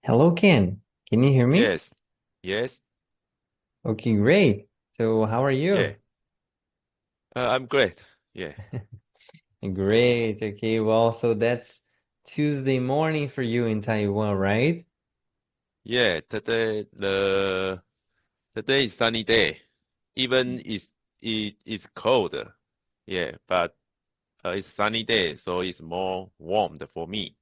Hello, Ken. Can you hear me? Yes, yes, Okay, great. So, how are yeah. you? I'm great. Yeah, Great. Okay, well, so that's Tuesday morning for you in Taiwan, right? yeah. Today is sunny day. Even it is cold. Yeah, but it's sunny day, so it's more warm for me.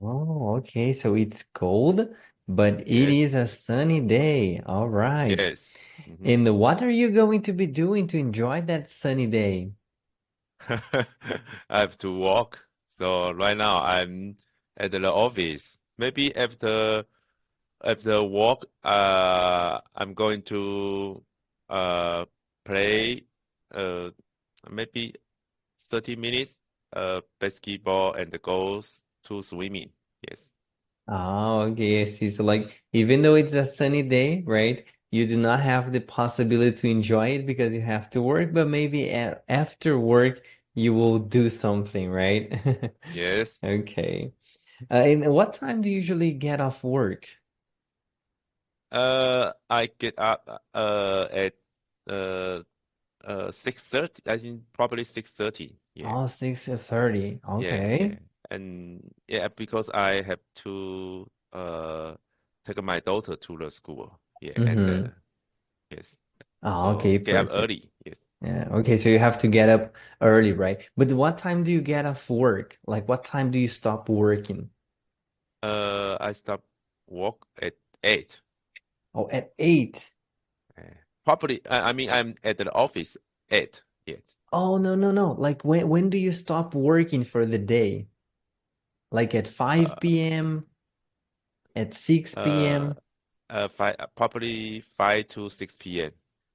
Oh, okay. So it's cold, but it Yes, is a sunny day. All right. yes. hmm And what are you going to be doing to enjoy that sunny day? I have to walk. So right now I'm at the office. Maybe after work, I'm going to uh play uh maybe 30 minutes basketball and goes to swimming. Yes. Oh, okay. I see. So, like, even though it's a sunny day, right? You do not have the possibility to enjoy it because you have to work, but maybe after work you will do something, right? Yes. Okay. And what time do you usually get off work? I get up at uh 6:30. I think probably 6:30. Yeah. Oh, 6:30. Yeah, yeah. Okay. And yeah, because I have to take my daughter to the school. Yeah, and Mm-hmm. yes. Oh, So okay, get up perfect. early. Yes. Yeah, okay, so you have to get up early, right? But what time do you get off work? Like, what time do you stop working? I stop work at 8. Oh, at 8. Uh, Probably, I mean, I'm at the office 8. Yes. Oh, no, no, no. Like when do you stop working for the day? Like at Uh, 5 p.m., at 6 uh, p.m.? probably 5 to 6 p.m.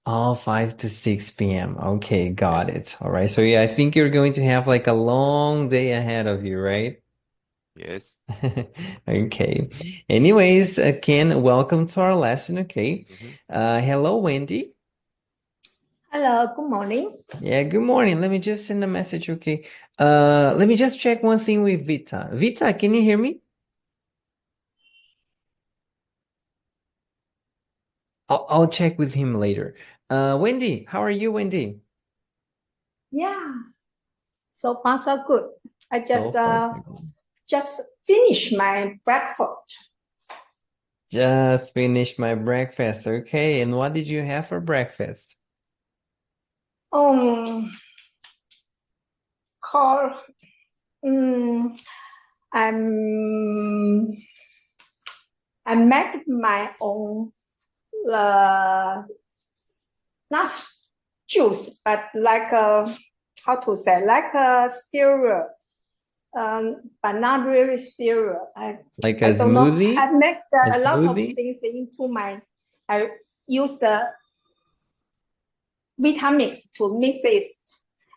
Oh, 5 to 6 p.m. Okay, got Yes. it. All right. So yeah, I think you're going to have like a long day ahead of you, right? Yes. Okay. Anyways, Ken, welcome to our lesson, okay? hmm Hello, Wendy. Hello, good morning. Yeah, good morning. Let me just send a message, okay? Let me just check one thing with Vita. Vita, can you hear me? I'll check with him later. Wendy, how are you, Wendy? Yeah, so far so good. I just So far, uh so good. just finished my breakfast. Just finished my breakfast. Okay, and what did you have for breakfast? Um, call. Um, I'm I make my own uh not juice, but like a how to say like a cereal. But not really cereal. Like I a don't know. smoothie? I make A a lot of smoothie? things into my. I use the Vitamix to mix it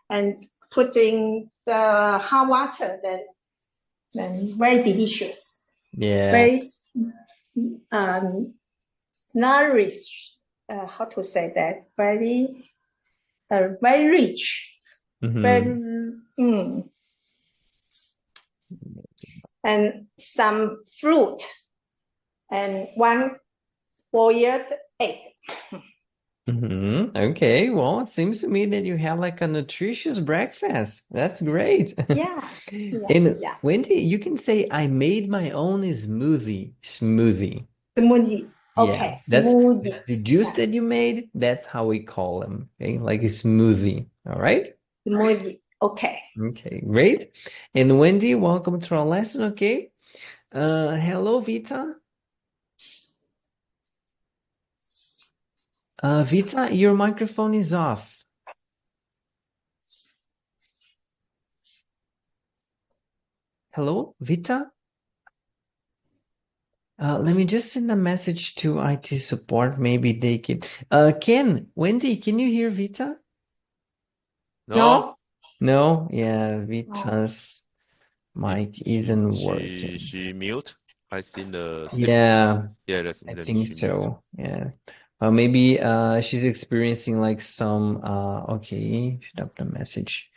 and put in the hot water. Then very delicious, Yeah. very um, nourished. How to say that? Very rich, Mm-hmm. very and some fruit and one boiled egg. Mm-hmm. Okay, well, it seems to me that you have like a nutritious breakfast. That's great. Yeah, yeah, And yeah. Wendy, you can say I made my own smoothie. Smoothie. Smoothie. Yeah, Okay, that's smoothie. the juice Yeah, that you made. That's how we call them. Okay, like a smoothie. All right. smoothie. Okay. Okay, great. And Wendy, welcome to our lesson. Okay. Hello, Vita. Vita, your microphone is off. Hello, Vita. Let me just send a message to IT support. Maybe they can. Ken, Wendy, can you hear Vita? No, No. No, yeah, Oh. Vita's it, mic she isn't she working. she mute. I seen the symbol. Yeah, Yeah, that's I then think she mute. so. Yeah. Maybe she's experiencing like some okay, stop the message.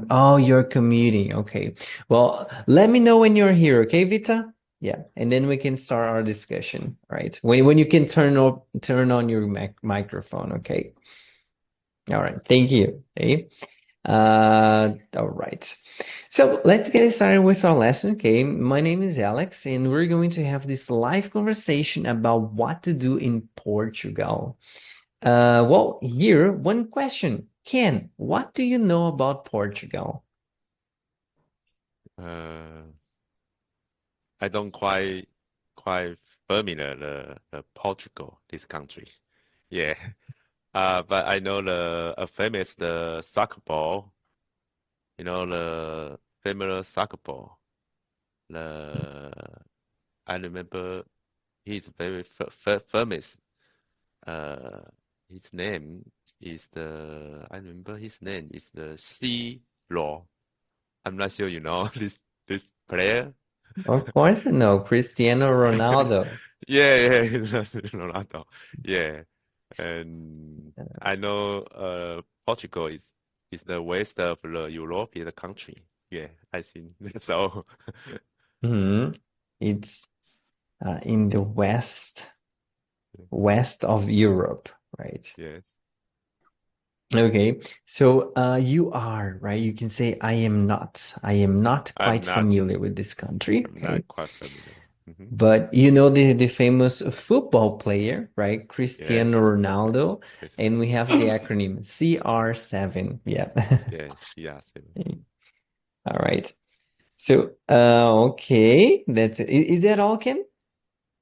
Oh, you're commuting. Okay. Well, let me know when you're here, okay, Vita? Yeah, and then we can start our discussion, right? When you can turn on your microphone, okay? All right, thank you. Okay. All right. So let's get started with our lesson, okay? My name is Alex, and we're going to have this live conversation about what to do in Portugal. Well, here, one question. Ken, what do you know about Portugal? Uh, I don't quite familiar the Portugal, this country. Yeah. But I know the famous the soccer ball, the famous soccer ball. The I remember he's very famous. Uh, his name is I remember his name is the C. Law. I'm not sure you know this player. Of course, no, Cristiano Ronaldo. Yeah, Ronaldo. Yeah, and I know Portugal is the west of the European country. Yeah, I think that's all. Mhm. It's in the west of Europe, right? Yes, Okay, so you are, right? You can say I am not. I am not I'm quite not familiar with this country, I'm okay? not quite familiar. But you know the famous football player, right? Yes, Cristiano Ronaldo, and we have the Cristiano. acronym CR7. Yeah. Yes, yes, All right. So, okay, that's it. Is that all, Ken?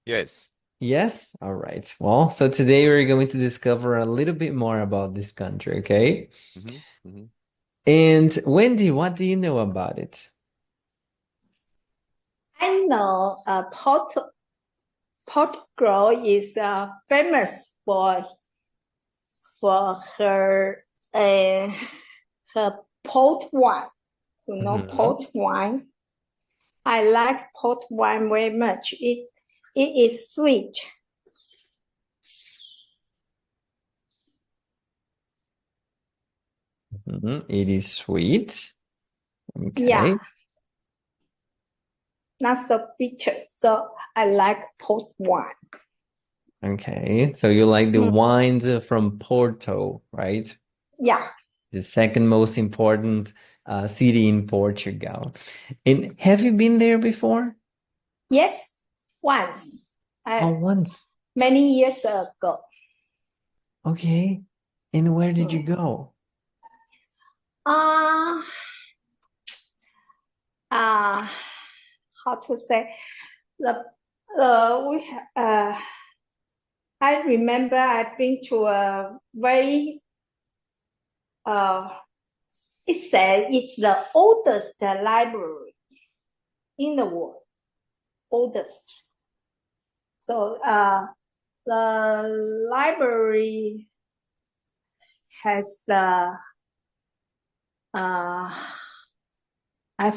yes. Yes? All right. Well, so today we're going to discover a little bit more about this country, okay? Mm-hmm, mm-hmm. And Wendy, what do you know about it? I know Portugal is famous for her her port wine. You know Hmm. port wine. I like port wine very much. It is sweet. It is sweet. Yeah, Okay. not so bitter. So I like port wine. Okay. So you like the Mm, wines from Porto, right? yeah. The second most important city in Portugal. And have you been there before? Yes, once. Oh, I once. many years ago. Okay. And where did you Mm. go? Uh, uh, how to say the we I remember I've been to a very it said it's the oldest library in the world, oldest. So the library has uh, I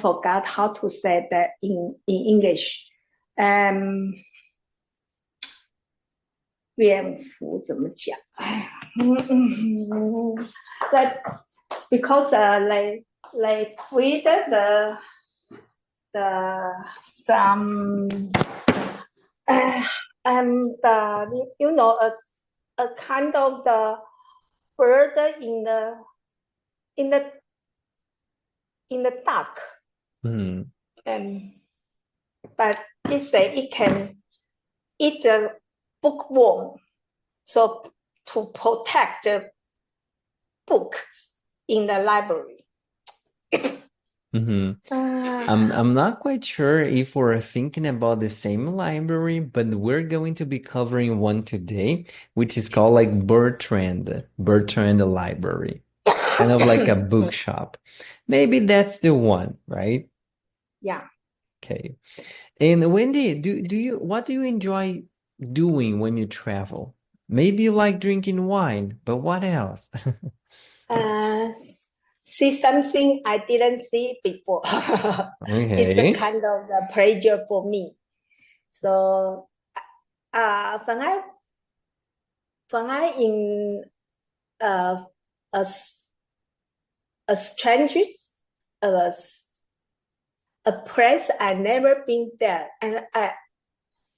forgot how to say that in English. 蝙蝠怎么讲？哎呀，that because they feed the some uh, the a kind of the bird in the in the dark Hmm. and but it say it can eat the bookworm so to protect the book in the library. Hmm. Uh, I'm not quite sure if we're thinking about the same library, but we're going to be covering one today, which is called like Bertrand Library, kind of like a bookshop. Maybe that's the one, right? yeah. Okay. And Wendy, what do you enjoy doing when you travel? Maybe you like drinking wine, but what else? Uh, see something I didn't see before. It's a Okay. kind of a pleasure for me. So, when I in uh, a, a strangers, uh, a place I never been there, and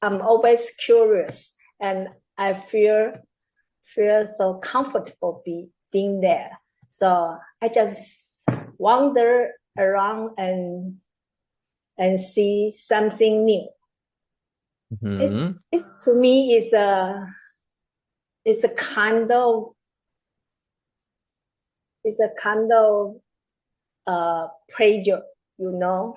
I'm always curious, and I feel so comfortable being there. So I just wander around and see something new. Hmm. It's to me it's a kind of pleasure, you know.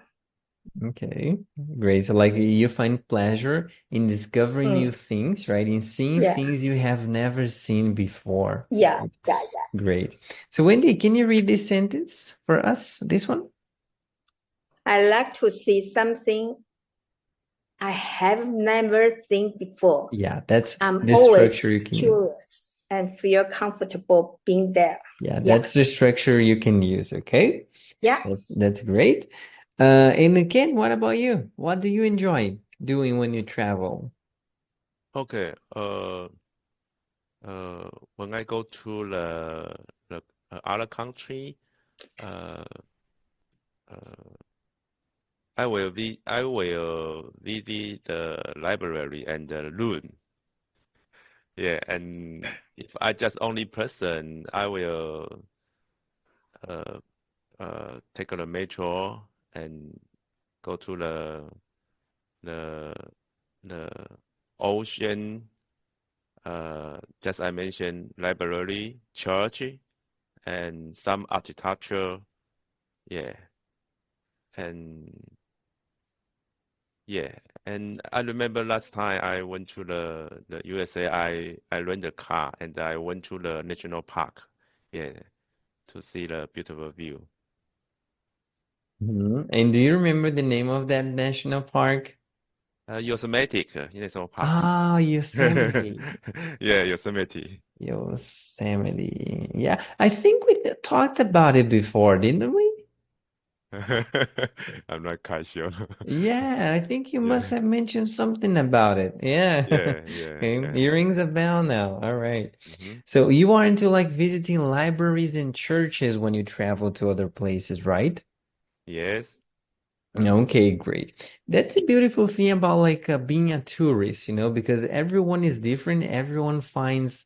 Okay, great. So like you find pleasure in discovering new Mm, things, right? In seeing yeah, things you have never seen before, yeah, right? yeah, yeah. Great. So Wendy, can you read this sentence for us? This one? I like to see something I have never seen before. Yeah, that's I'm the always structure you can use. curious and feel comfortable being there. Yeah, Yeah, that's the structure you can use, okay? yeah. That's great. And again, what about you? What do you enjoy doing when you travel? Okay. When I go to the other country, uh, uh, I will visit the library and the room. Yeah, and if I just only person, I will uh, take the metro and go to the the ocean. Just I mentioned library, church, and some architecture. Yeah, and yeah, and I remember last time I went to the USA, I rent a car and I went to the national park. Yeah, to see the beautiful view. And do you remember the name of that national park? Yosemite National Park. Ah, Yosemite. Yeah, Yosemite. Yosemite. Yeah, I think we talked about it before, didn't we? I'm not quite sure. Yeah, I think you must Yeah, have mentioned something about it. Yeah. yeah, yeah, Okay, yeah. it rings a bell now. All right. Hmm. So you are into like visiting libraries and churches when you travel to other places, right? Yes. Okay, great. That's a beautiful thing about like being a tourist, because everyone is different. Everyone finds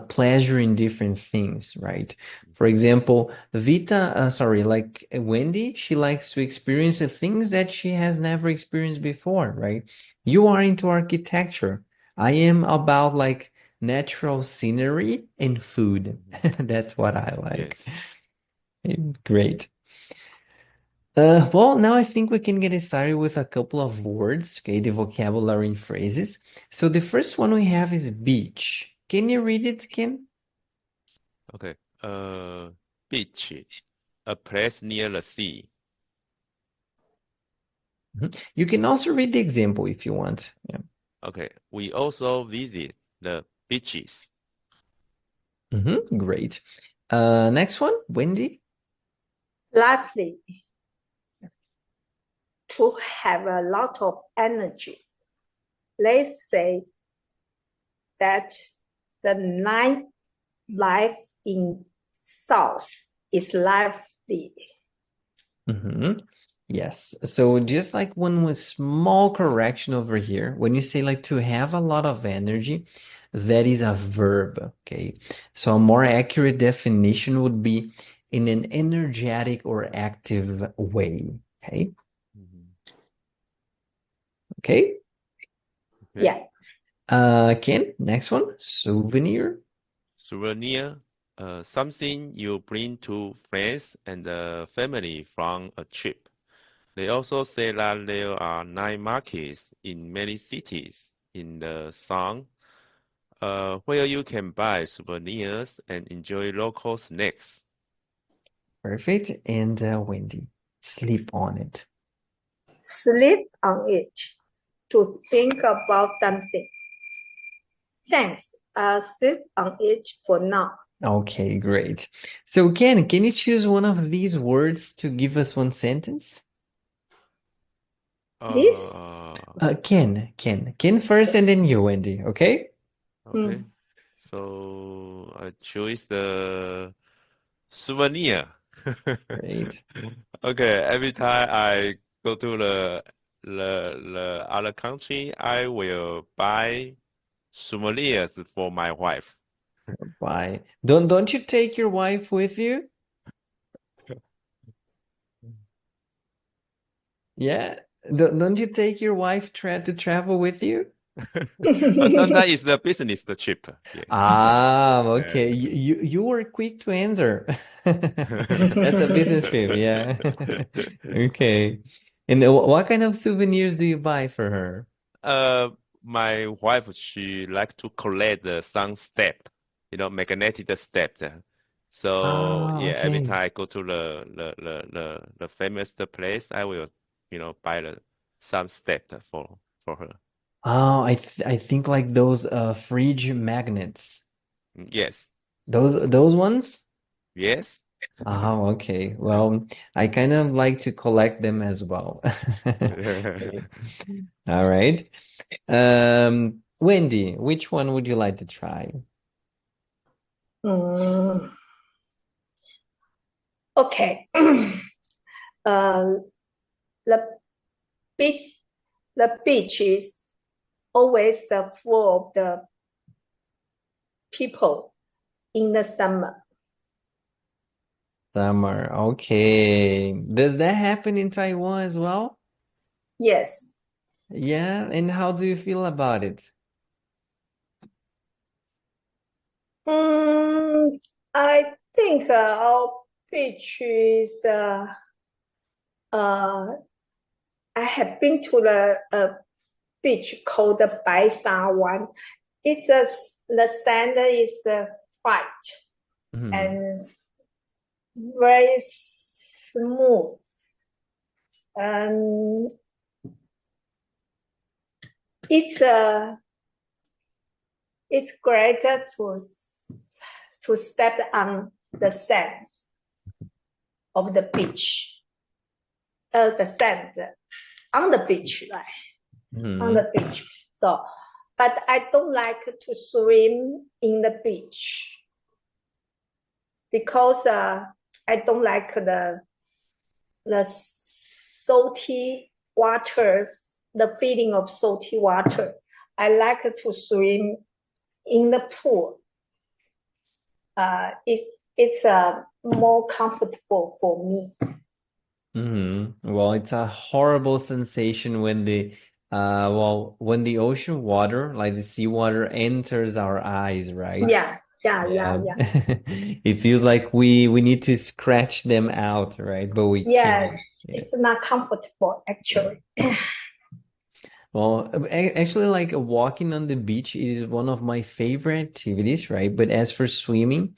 pleasure in different things, right? For Hmm. example, like Wendy, she likes to experience the things that she has never experienced before, right? You are into architecture. I am about like natural scenery and food. Hmm. That's what I like. Yes. Great. Well, now I think we can get started with a couple of words, okay, the vocabulary and phrases. So the first one we have is beach. Can you read it, Ken? Okay. Uh, Beach, a place near the sea. You can also read the example if you want. Yeah. Okay. We also visit the beaches. Great. Next one, Wendy. Lively, to have a lot of energy. Let's say that the nightlife in South is lively. hmm Yes. So just like one with small correction over here, when you say like to have a lot of energy, that is a verb. Okay. So a more accurate definition would be in an energetic or active way. Okay. Mhm. Okay. Okay. Yeah, Ken, next one. Souvenir. Souvenir, something you bring to friends and family from a trip. They also say that there are night markets in many cities in the Sun, where you can buy souvenirs and enjoy local snacks. Perfect. And Wendy, sleep on it. sleep on it to think about something. Thanks. I'll sleep on it for now. Okay, great. So Ken, can you choose one of these words to give us one sentence? Please? Ken first and then you, Wendy, okay? Okay, Mm. so I choose the souvenir. Great. Okay, every time I go to the other country, I will buy souvenirs for my wife. Why? Don't you take your wife with you? Yeah. Don't you take your wife to travel with you? That is the business trip. Yeah. Ah, okay. You were quick to answer. That's a business trip, yeah. Okay. And what kind of souvenirs do you buy for her? Uh, my wife, she like to collect the sun step, magnetic step. So Ah, yeah, every okay. time I go to the famous place, I will, buy the sun step for her. Oh, I think like those fridge magnets. Yes, Those ones? yes. Oh, okay. Well, I kind of like to collect them as well. All right. Wendy, which one would you like to try? Mm, okay. Uh, the beach, the beach is always full of the people in the summer. Summer. Okay. Does that happen in Taiwan as well? Yes. Yeah, and how do you feel about it? Mm, I think our beach is uh, I have been to the beach called the Baisan. It's the sand is white Hmm. and very smooth, and it's it's great to step on the sand of the beach, the sand on the beach, right? On Hmm. the beach. So, but I don't like to swim in the beach because I don't like the salty waters, the feeling of salty water. I like to swim in the pool. It's more comfortable for me. Well, it's a horrible sensation when when the ocean water, like the seawater, enters our eyes, right? Yeah. Yeah. It feels like we need to scratch them out, right? But we Yes, can't. Yeah. it's not comfortable Yeah. actually. Well, actually, like walking on the beach is one of my favorite activities, right? But as for swimming,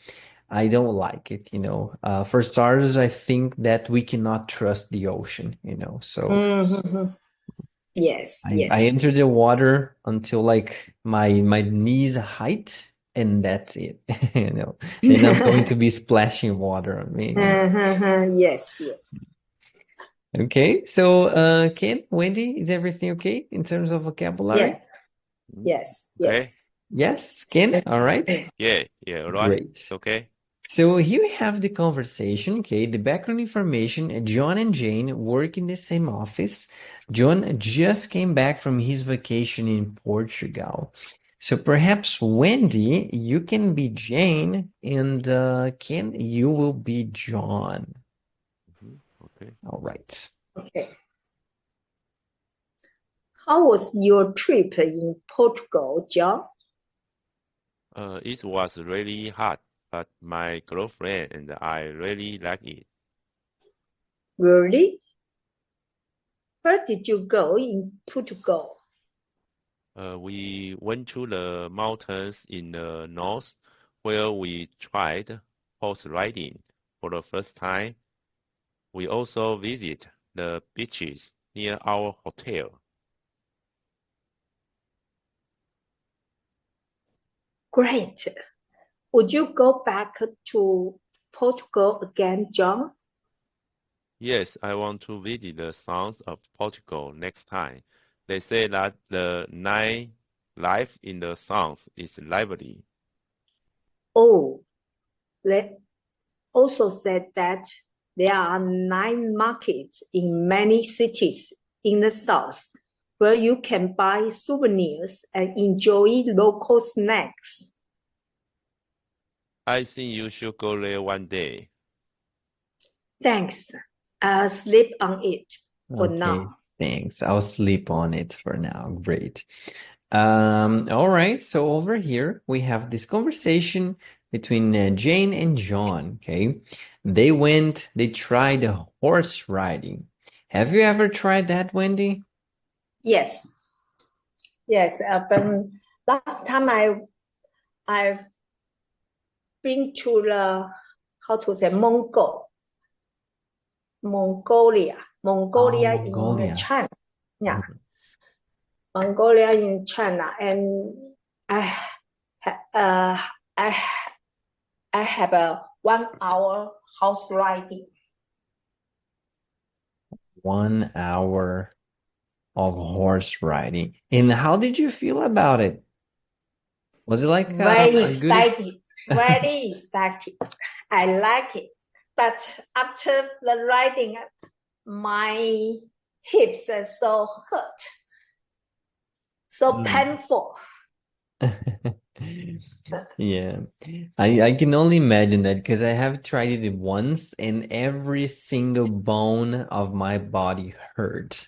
I don't like it, you know. For starters, I think that we cannot trust the ocean, you know. So Mhm. Yes, I yes. enter the water until like my knees height, and that's it, you know. Then I'm going to be splashing water on me, you know. Yes, yes. Okay, so Ken, Wendy, is everything okay in terms of vocabulary? Yes, yes, yes. Okay. Yes, Ken, all right. Yeah, all right. Great. It's okay. So here we have the conversation, okay? The background information, John and Jane work in the same office. John just came back from his vacation in Portugal. So perhaps Wendy, you can be Jane, and Ken, you will be John. Okay. All right. Okay. How was your trip in Portugal, John? It was really hot, but my girlfriend and I really like it. Really? Where did you go in Portugal? We went to the mountains in the north where we tried horse riding for the first time. We also visited the beaches near our hotel. Great. Would you go back to Portugal again, John? Yes, I want to visit the south of Portugal next time. They say that the night life in the south is lively. Oh, they also said that there are night markets in many cities in the south where you can buy souvenirs and enjoy local snacks. I think you should go there one day. Thanks. I'll sleep on it for Okay, now. thanks. I'll sleep on it for now. Great. All right. So over here we have this conversation between Jane and John. Okay, they tried horse riding. Have you ever tried that, Wendy? Yes, yes. But last time I've been to the how to say Mongolia Oh, in Mongolia. China. Yeah, Mhm. Mongolia in China, and I I I have a 1 hour horse riding. 1 hour of horse riding. And how did you feel about it? Was it like Very a good ex excited, very excited. I like it, but after the riding, my hips are so hurt, so Mm. painful. Yeah, I can only imagine that because I have tried it once and every single bone of my body hurt,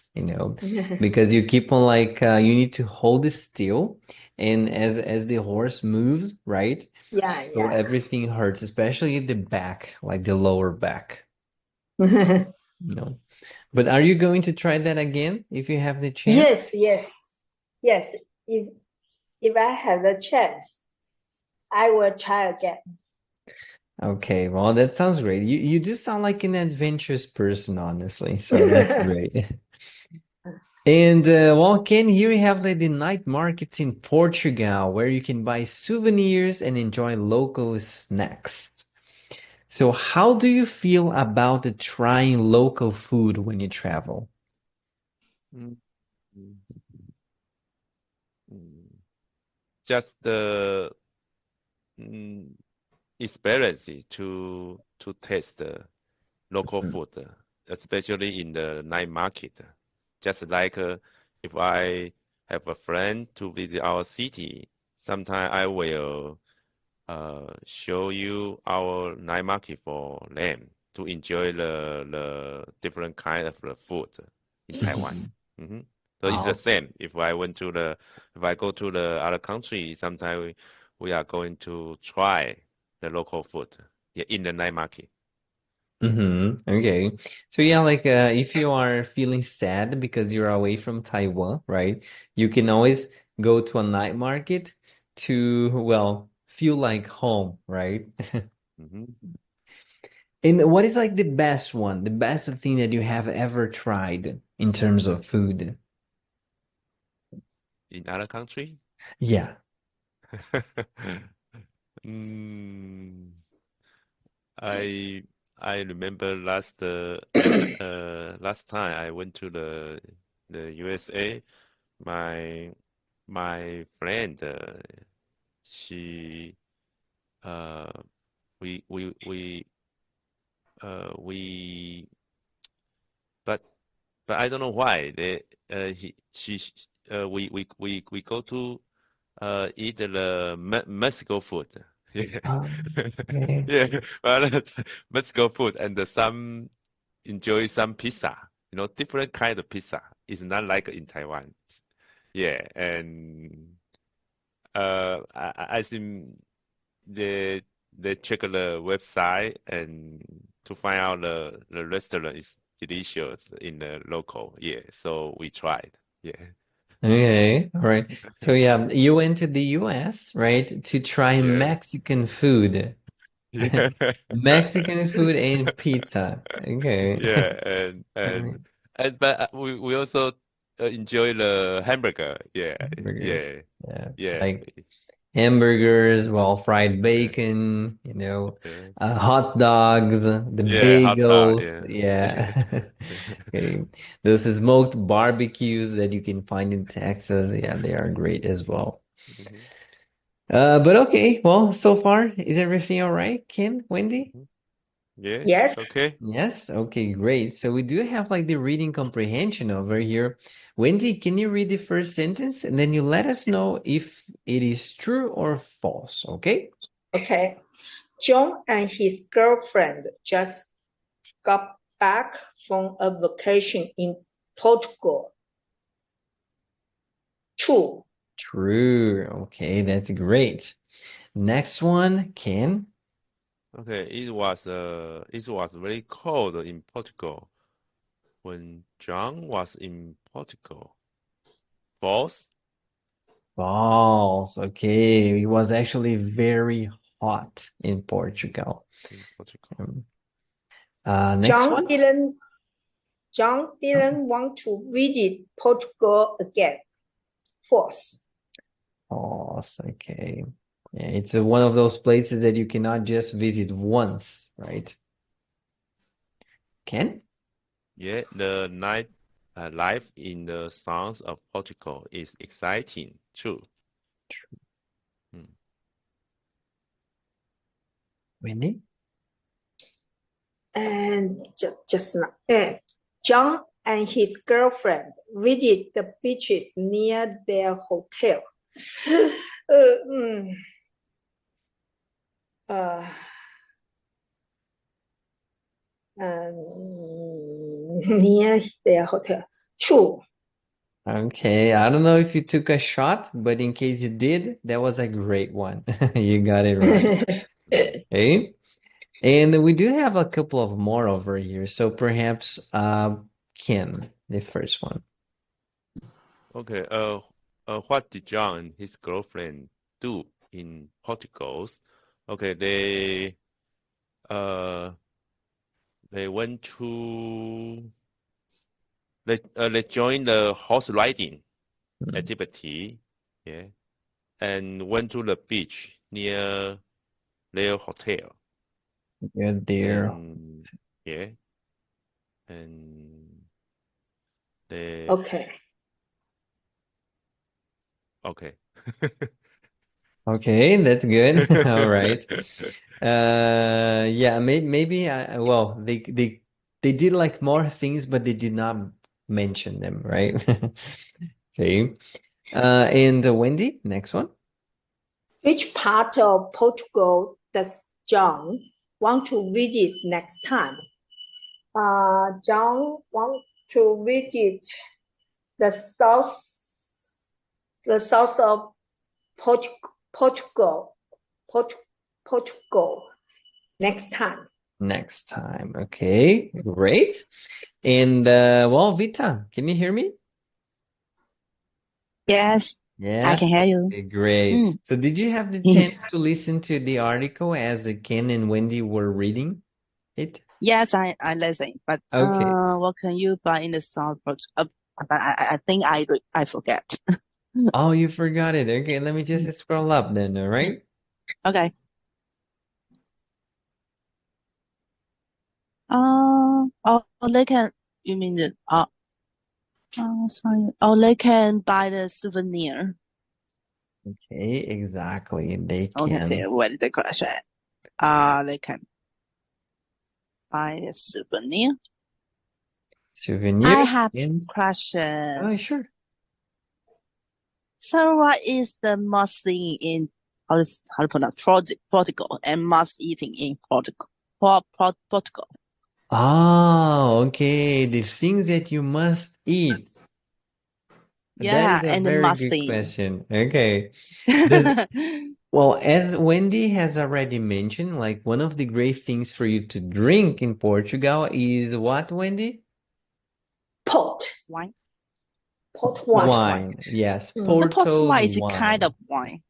because you keep on like you need to hold it still and as the horse moves, right? Yeah, So yeah. everything hurts, especially the back, like the lower back, you know. But are you going to try that again if you have the chance? Yes, yes, yes. If I have the chance, I will try again. Okay, well, that sounds great. You do sound like an adventurous person, honestly. So that's great. And well, Ken, here we have like the night markets in Portugal where you can buy souvenirs and enjoy local snacks. So how do you feel about trying local food when you travel? Mm, mm, mm. Just the mm, experience to taste the local Mm. food, especially in the night market. Just like if I have a friend to visit our city, sometime I will show you our night market for them to enjoy the different kind of the food in Taiwan. Mhm. hmm So it's the Oh. same. If I go to the other country, sometimes we are going to try the local food, yeah, in the night market. Mm-hmm. Okay. So yeah, like if you are feeling sad because you're away from Taiwan, right? You can always go to a night market to, well, feel like home, right? hmm And what is like the best one, the best thing that you have ever tried in terms of food? In other country, Yeah. mm, I I remember last time I went to the USA. My my friend, she uh we we we we but but I don't know why they he she we go to eat the Mexico food. Yeah. Okay. Yeah, well, Mexico food and some enjoy some pizza. Different kind of pizza. It's not like in Taiwan. Yeah, and I think they they check the website and to find out the restaurant is delicious in the local. Yeah, so we tried. Yeah, Okay. All right. So yeah, you went to the US, right, to try yeah, Mexican food. yeah, Mexican food and pizza. Okay. yeah, All right. but we also enjoy the hamburger. Yeah, Burgers. yeah, Yeah. yeah, Like hamburgers, well, fried yeah, bacon, yeah, hot dogs, the yeah, hot dog. bagels. Yeah. Yeah. Okay. Those smoked barbecues that you can find in Texas. Yeah, they are great as well. Mhm, But okay, well, so far, is everything all right, Ken, Wendy? mhm. Yeah, Yes. okay. Yes, okay, great. So we do have like the reading comprehension over here. Wendy, can you read the first sentence and then you let us know if it is true or false, okay? Okay. John and his girlfriend just got back from a vacation in Portugal. True. True. Okay, that's great. Next one, Ken. Okay, it was very cold in Portugal when John was in Portugal. False False. Okay, it was actually very hot in Portugal. in Portugal. Um, next one. John didn't want to visit Portugal again. False. False. Okay. Yeah, it's one of those places that you cannot just visit once, right? Ken? Yeah, the night life in the south of Portugal is exciting. True. Hmm. Wendy? And just now, John and his girlfriend visit the beaches near their hotel. uh, uh, near their hotel. True. Okay, I don't know if you took a shot, but in case you did, that was a great one. You got it right. Okay. And we do have a couple of more over here. So perhaps Ken, the first one. Okay. What did John and his girlfriend do in Portugal? Okay, they went to they joined the horse riding Hmm. activity, yeah, and went to the beach near their hotel, You're there. and yeah, and they Okay. okay. Okay, that's good. All right. Yeah, maybe well, they did like more things, but they did not mention them, right? Okay. And Wendy, next one. Which part of Portugal does John want to visit next time? John wants to visit the south, the south of Portugal, Portugal next time. Next time. Okay, great. And well, Vita, can you hear me? Yes, I Yeah. can hear you. Okay, great. Mm. So did you have the chance to listen to the article as Ken and Wendy were reading it? Yes, I listen, but Okay. what can you buy in the South? But I think I forget. Oh, you forgot it. Okay, let me just Mm. scroll up then, all right? Okay. Oh, they can. You mean the sorry. Oh, they can buy the souvenir. Okay, exactly. They Okay, can. where did the question? They can buy the souvenir. Souvenir I have and question. oh, sure. So, what is the must thing in how to pronounce Portugal and must eating in Portugal? Portugal. Oh, okay. The things that you must eat. That Yeah, is a and the very must good thing. question. Okay. Does Well, as Wendy has already mentioned, like one of the great things for you to drink in Portugal is what, Wendy? Port Wine. wine. Wine. Wine. Yes, The Porto Porto's wine is a kind wine. of wine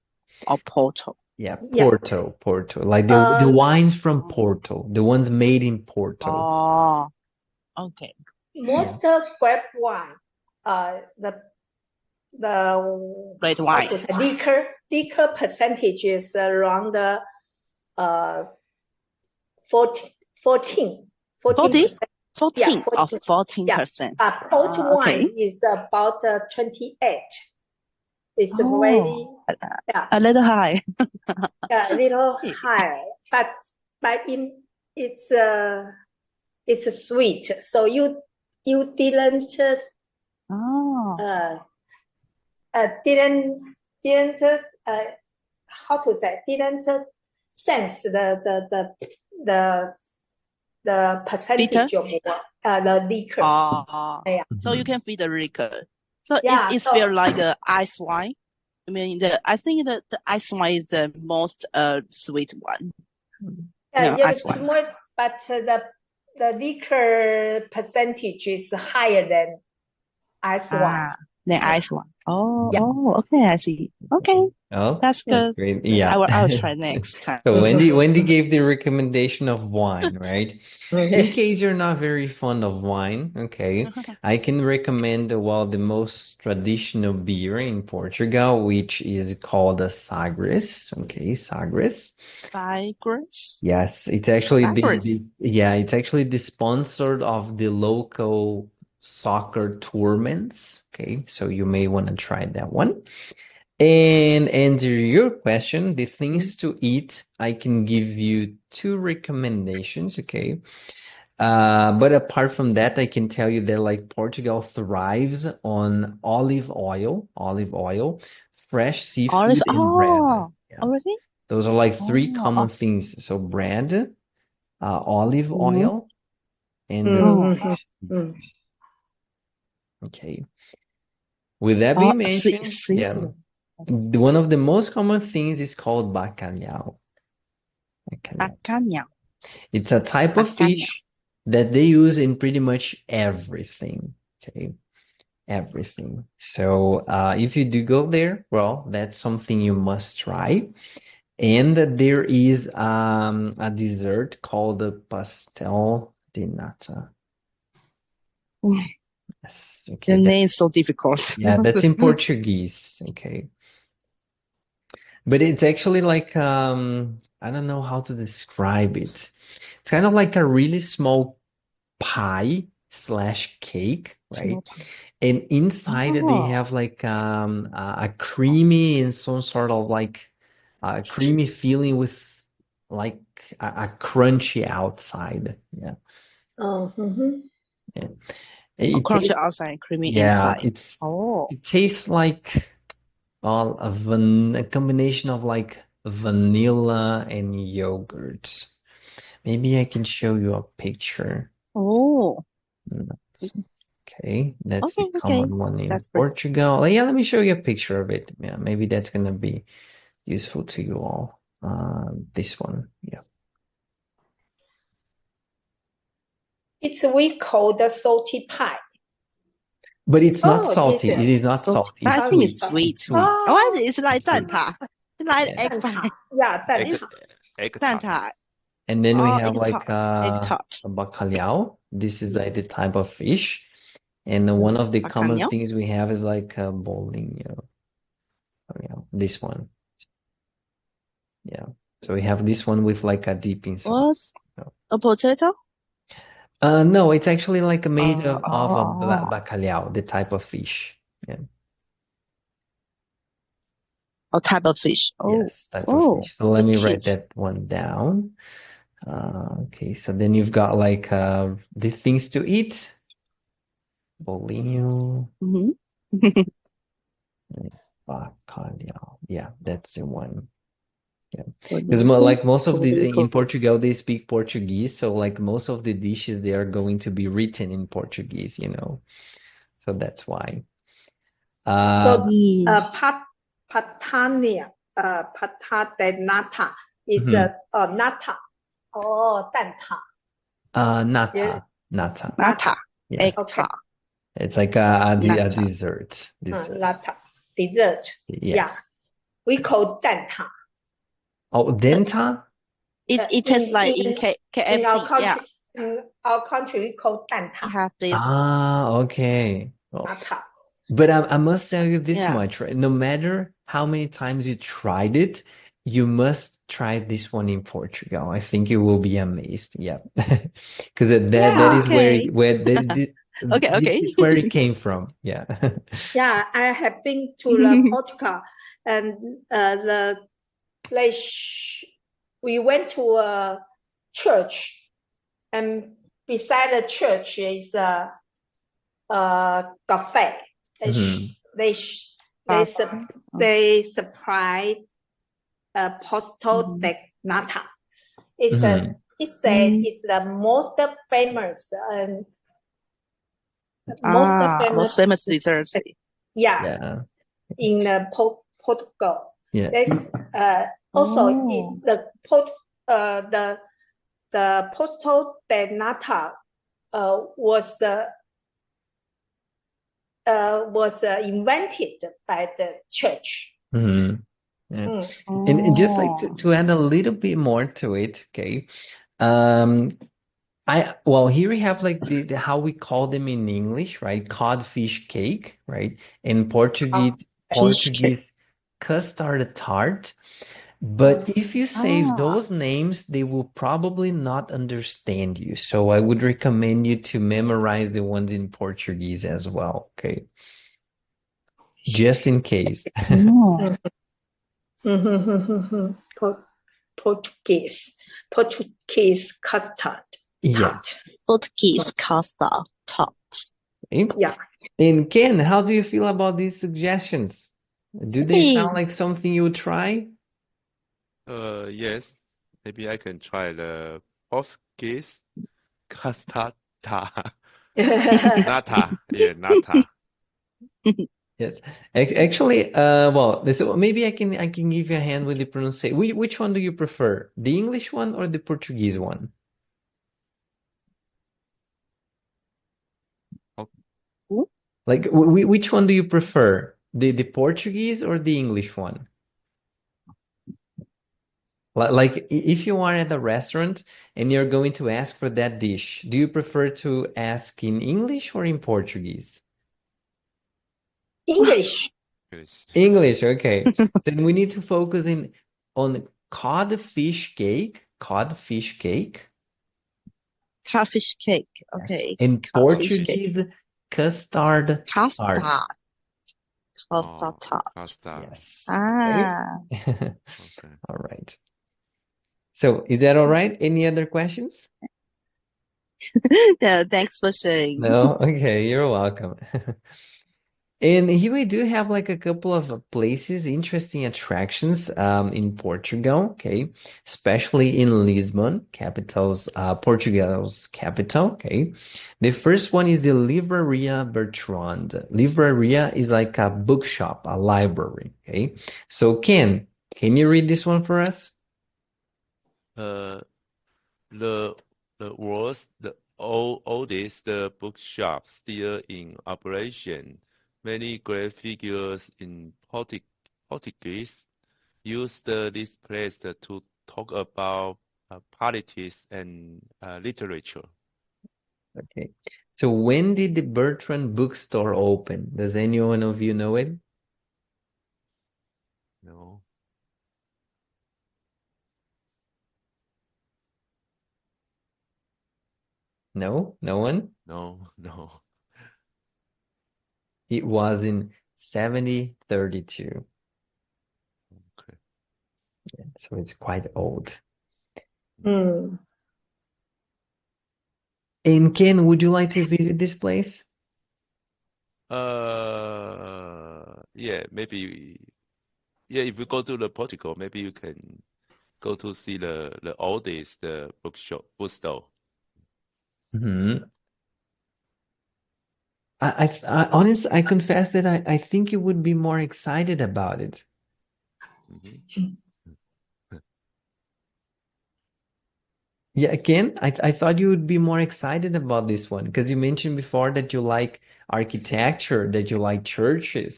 or Porto. Yeah, Yeah. Porto. Like the Um, wines from Oh, Porto, the ones made in Porto. oh, okay. Yeah. most grape wine, the Red how to wine. say liquor percentage is around uh 14 14 40? 14%. Yeah, 14 or 14. Yeah. 14%. Port Okay. wine is about 28. It's very, Oh, yeah, a little high. a little high, but in it's sweet. So you didn't Oh, didn't how to say, didn't sense the percentage of the liquor. Yeah. so you can feel the liquor. So Yeah, it's so- feel like ice wine. I mean, I think the ice wine is the most sweet one. Yeah, ice it's wine. more, but the liquor percentage is higher than ice wine. The Yeah. ice wine. Oh, Yeah. okay, I see. Okay, Oh, that's good. great. Yeah. I'll try next time. So Wendy gave the recommendation of wine, right? In case you're not very fond of wine, okay, I can recommend, well, the most traditional beer in Portugal, which is called a Sagres. Okay, Sagres. Cyprus. Yes, it's actually Sagres. it's actually the sponsor of the local soccer tournaments. Okay, so you may want to try that one. And answer your question, the things to eat, I can give you two recommendations, okay? But apart from that, I can tell you that like Portugal thrives on olive oil, fresh seafood, and bread. Yeah. Already? Those are like three Oh, common things. So bread, olive oil, and fresh seafood. Okay. With that being mentioned, yeah, one of the most common things is called bacalhau. Bacalhau. It's a type of fish that they use in pretty much everything. Okay, everything. So if you do go there, well, that's something you must try. And there is a dessert called the pastel de nata. Yes, okay. The name is so difficult. Yeah, that's in Portuguese. Okay. But it's actually like I don't know how to describe it. It's kind of like a really small pie slash cake, right? And inside they have like a creamy and some sort of like a creamy feeling with like a crunchy outside. Yeah. Yeah. It Crunchy tastes, outside, creamy yeah, inside. it tastes like a combination of like vanilla and yogurt. Maybe I can show you a picture. Oh, Okay, that's the okay. common one in That's Portugal. Yeah, let me show you a picture of it. Yeah, maybe that's gonna be useful to you all. This one, yeah. We call the salty pie. But it's not Oh, salty. is it? It is not salty. I It's think sweet. it's sweet. It's sweet. Oh, it's like 蛋挞. It's like Yeah. egg pie. Yeah, 蛋挞. Egg 蛋 tart. 挞. And then we have egg like tart. a bacalhau. This is like the type of fish. And one of the common Bacalhau? things we have is like a bolinho. Yeah, this one. Yeah. So we have this one with like a dipping sauce. A potato? No, it's actually like made of oh. bacalhau, the type of fish. Yeah. A type of fish. Yes, type of fish. So let me write that one down. Okay, so then you've got like the things to eat. Bolinho, bacalhau. Yeah, that's the one. Yeah, because like most of the in Portugal they speak Portuguese, so like most of the dishes they are going to be written in Portuguese, you know. So that's why. So patania, pata de nata is nata. Oh, 蛋挞. Nata. Yeah. Egg tart. It's like a dessert. Nata. Dessert. Yeah. We call 蛋挞. Oh, denta? It tastes like in KFC. In our country, in our country we call 蛋挞. Have this. Okay. Oh. Nata. But I must tell you this much, right? No matter how many times you tried it, you must try this one in Portugal. I think you will be amazed. Yeah. Because that is where this is where it came from. Yeah. Yeah, I have been to the Portugal and we went to a church and beside the church is a cafe. They supply pastel de nata. It's it's the most famous most famous dessert. Yeah, in Portugal. Yeah. There's also the pastel de nata was invented by the church. Yeah. And just like to add a little bit more to it, okay. Well, here we have like the how we call them in English, right? Codfish cake, right? In Portuguese custard tart. But if you save those names, they will probably not understand you. So I would recommend you to memorize the ones in Portuguese as well, okay? Just in case. Portuguese custard tart. Portuguese custard tart. Yeah. And Ken, how do you feel about these suggestions? Do they sound like something you would try? Yes. Maybe I can try the Portuguese custard tart. Nata. Yeah, nata. Yes. Actually, well, maybe I can give you a hand with the pronunciation. Which one do you prefer? The English one or the Portuguese one? Like, which one do you prefer? The Portuguese or the English one? Like, if you are at a restaurant and you're going to ask for that dish, do you prefer to ask in English or in Portuguese? English. English, okay. Then we need to focus on codfish cake. Codfish cake. Codfish cake, okay. In Portuguese, custard tart. Custard tart. Yes. Okay. All right. So is that all right? Any other questions? No, thanks for sharing. No? Okay, you're welcome. And here we do have like a couple of places, interesting attractions in Portugal, okay, especially in Lisbon, Portugal's capital, okay. The first one is the Livraria Bertrand. Livraria is like a bookshop, a library, okay. So Ken, can you read this one for us? The oldest bookshop still in operation. Many great figures in Portuguese used this place to talk about politics and literature. Okay. So when did the Bertrand bookstore open? Does anyone of you know it? No. No? No one? No. It was in 7032. Okay. Yeah, so it's quite old. Mm. And Ken, would you like to visit this place? Yeah, maybe. Yeah, if you go to the Portugal, maybe you can go to see the oldest bookstore. Mm-hmm. I confess that I think you would be more excited about it. Yeah, again, I thought you would be more excited about this one because you mentioned before that you like architecture, that you like churches.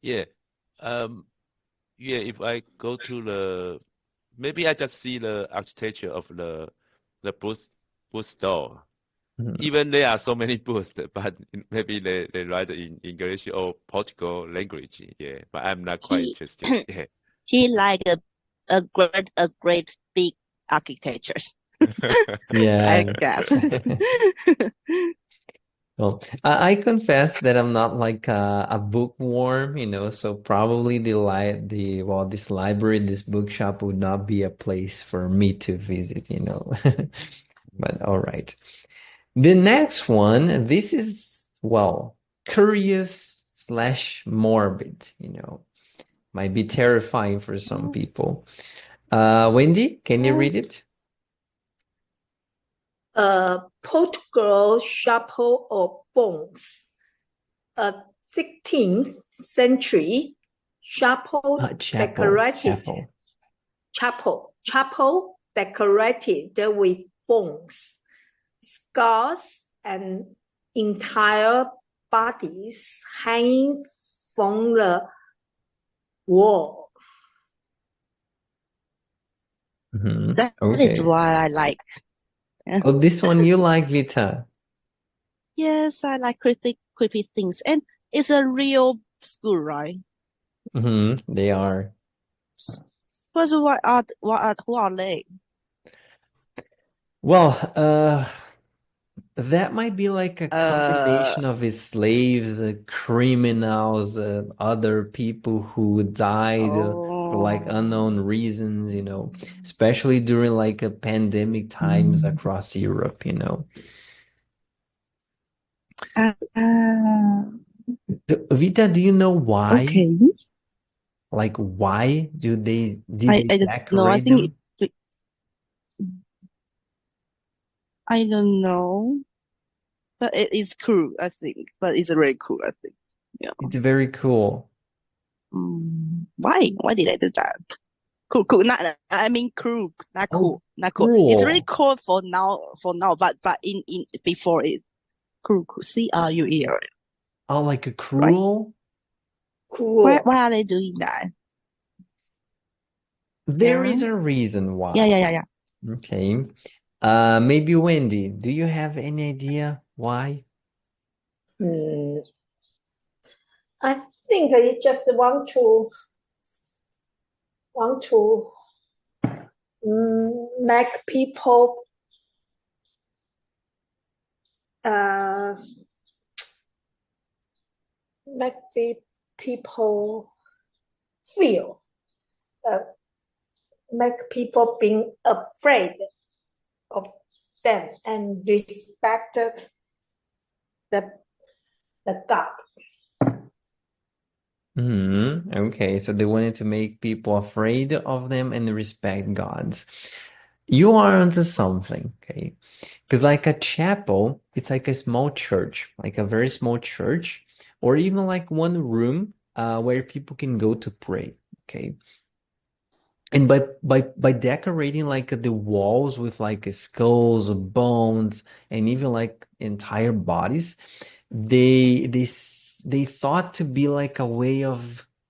Yeah. Yeah, if I go to maybe I just see the architecture of the bookstore. Mhm. Even there are so many books, but maybe they write in English or Portugal language. Yeah, but I'm not quite interested. Yeah. He like a great big architecture. Yeah. I guess. Well, I confess that I'm not like a bookworm, so probably this library, this bookshop would not be a place for me to visit. But all right. The next one, this is, well, curious slash morbid, might be terrifying for some people. Wendy, can you read it? Portugal chapel of bones, a 16th century chapel decorated with bones, skulls, and entire bodies hanging from the wall. That Okay. is what I like. Oh, this one you like, Vita? Yes, I like creepy things. And it's a real school, right? They are. But who are they? Well, that might be like a combination of slaves, criminals, other people who died for like unknown reasons, especially during like a pandemic times across Europe. Vita, do you know why? Okay. Like, why did they I don't know. I decorate think them? I don't know. But it is cool, I think. But it's very cool, I think. Yeah. It's very cool. Why? Why did I do that? Cool. I mean cool, not cool, not cool. It's really cool for now, but in before it cool. CRUEL. Oh, like a cruel? Right? Cool. Why are they doing that? There is a reason why. Yeah. Okay. Maybe Wendy, do you have any idea why? I think they just want to make people feel make people being afraid of them and respect the God. Okay, so they wanted to make people afraid of them and respect gods. You are onto something, okay? Because like a chapel, it's like a small church, like a very small church, or even like one room where people can go to pray, okay? And by decorating like the walls with like skulls, bones, and even like entire bodies, they thought to be like a way of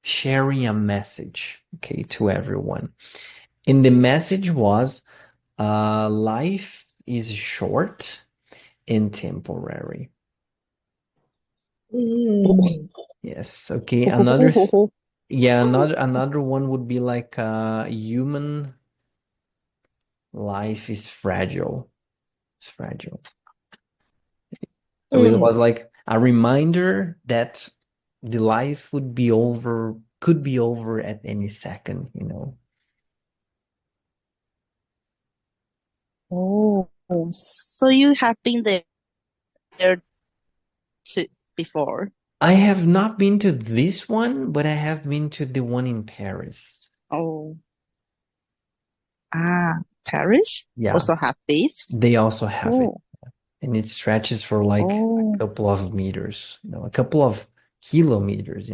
sharing a message, okay, to everyone. And the message was, life is short and temporary. Yes, okay. Another one would be like human life is fragile. It's fragile. So it was like a reminder that the life could be over at any second. Oh, so you have been there before? I have not been to this one, but I have been to the one in Paris. Oh. Paris? Yeah. Also have this? They also have it. And it stretches for like a couple of meters, a couple of kilometers.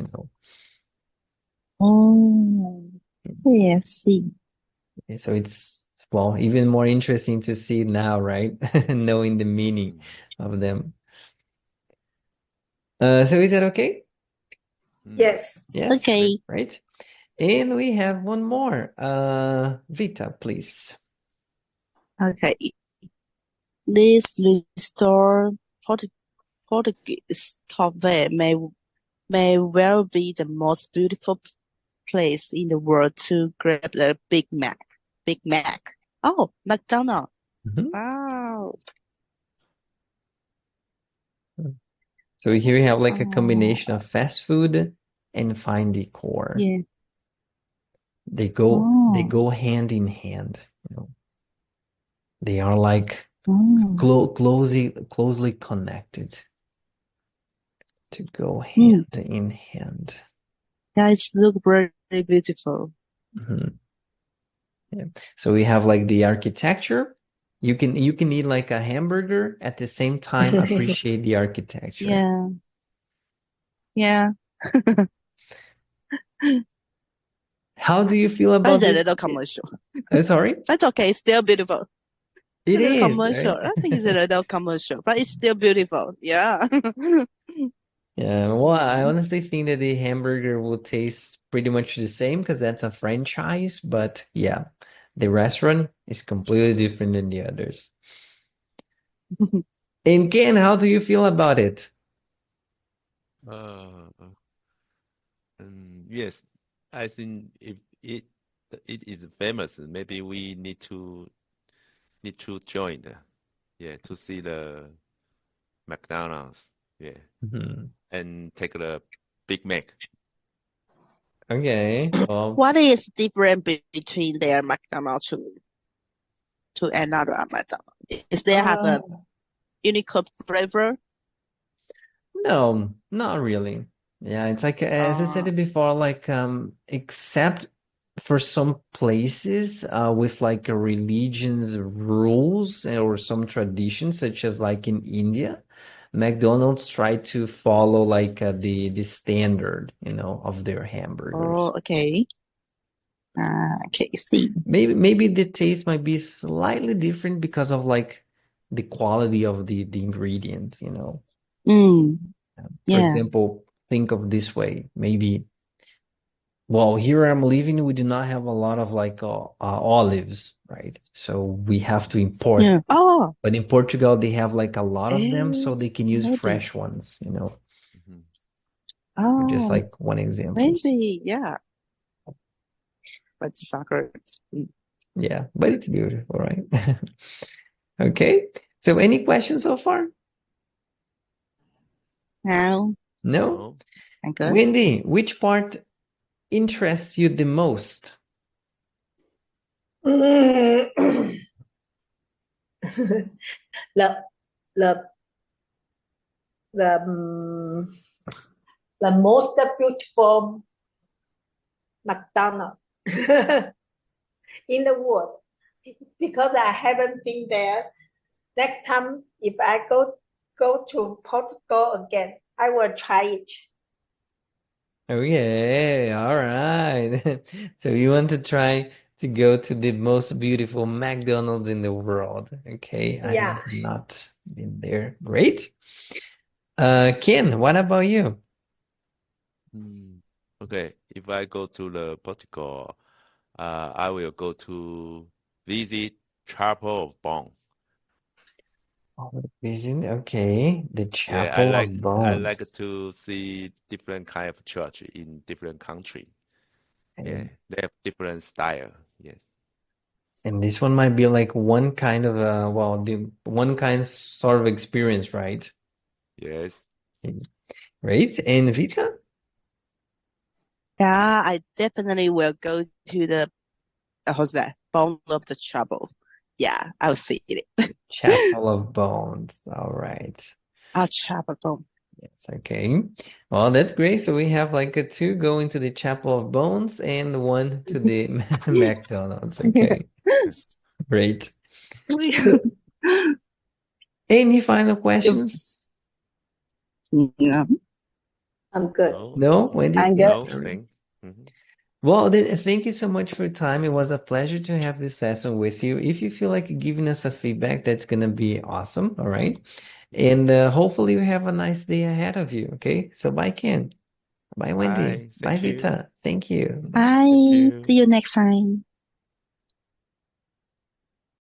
Oh, yes, see. So it's, well, even more interesting to see now, right? Knowing the meaning of them. So is that okay? Yes. Yes. Okay. Right. And we have one more. Vita, please. Okay. This restored Portuguese cafe may well be the most beautiful place in the world to grab a Big Mac. Big Mac. Oh, McDonald's. Wow. So here we have like a combination of fast food and fine decor. Yeah. They go hand in hand. They are like Closely connected to go hand in hand. Yeah, it's look very, very beautiful. Mhm. Yeah. So we have like the architecture. You can eat like a hamburger at the same time appreciate the architecture. Yeah. Yeah. How do you feel But about it's a this? little commercial. Sorry? But it's okay, it's still beautiful. It It's a little is, commercial. right? I think it's a little commercial, but it's still beautiful. Yeah. Yeah, well, I honestly think that the hamburger will taste pretty much the same because that's a franchise, but yeah, the restaurant is completely different than the others. And Ken, how do you feel about it? Uh, yes, I think if it is famous, maybe we need to join to see the McDonald's, Mhm. and take the Big Mac. Okay, well, What is different between their McDonald's to another McDonald's? Is they have a unique flavor? no, not really. Yeah, it's like as I said it before, like except for some places with like a religion's rules or some traditions, such as like in India, McDonald's try to follow like the standard, of their hamburgers. Oh, okay. Okay, see. Maybe the taste might be slightly different because of like the quality of the ingredients. Mm, For yeah. example, think of this way, maybe. Well, here I'm living, we do not have a lot of like olives, right? So we have to import. Yeah. Oh, But in Portugal, they have like a lot of them, so they can use maybe. fresh ones, Mhm. just Oh, like one example. maybe. Yeah. But soccer. Yeah, but it's beautiful, right? Okay. So any questions so far? Now, No? No. I'm good. Wendy, which part interests you the most? the the the the most beautiful McDonald's in the world because I haven't been there. Next time, if I go to Portugal again, I will try it. Okay, all right. So you want to try to go to the most beautiful McDonald's in the world. Okay, I Yeah. have not been there. Great. Ken, what about you? Okay, if I go to the Portugal, I will go to visit Chapel of Bone. Oh, vision. Okay, the Yeah, Chapel of I Bones. like to see different kind of church in different country. Yeah, And, they have different style. Yes. and this one might be like one kind of well, the one kind sort of experience, right? Yes. Great. And Vita? Yeah, I definitely will go to the how's that? Bone of the Trouble. Yeah, I'll see it. Chapel of Bones. All right. Trouble bone. Yes, okay. Well, that's great. So we have like a two going to the Chapel of Bones and one to the McDonald's. Okay, great. Any final questions? Yeah, I'm good. No. No, Wendy? I'm good. No. All right. Thanks. Mhm. Well, then thank you so much for your time. It was a pleasure to have this session with you. If you feel like giving us a feedback, that's gonna be awesome. All right. And hopefully you have a nice day ahead of you. Okay. So bye, Ken. Bye, Wendy. Bye. Bye, Thank you. Vita. Thank you. Thank Bye. you. See you next time.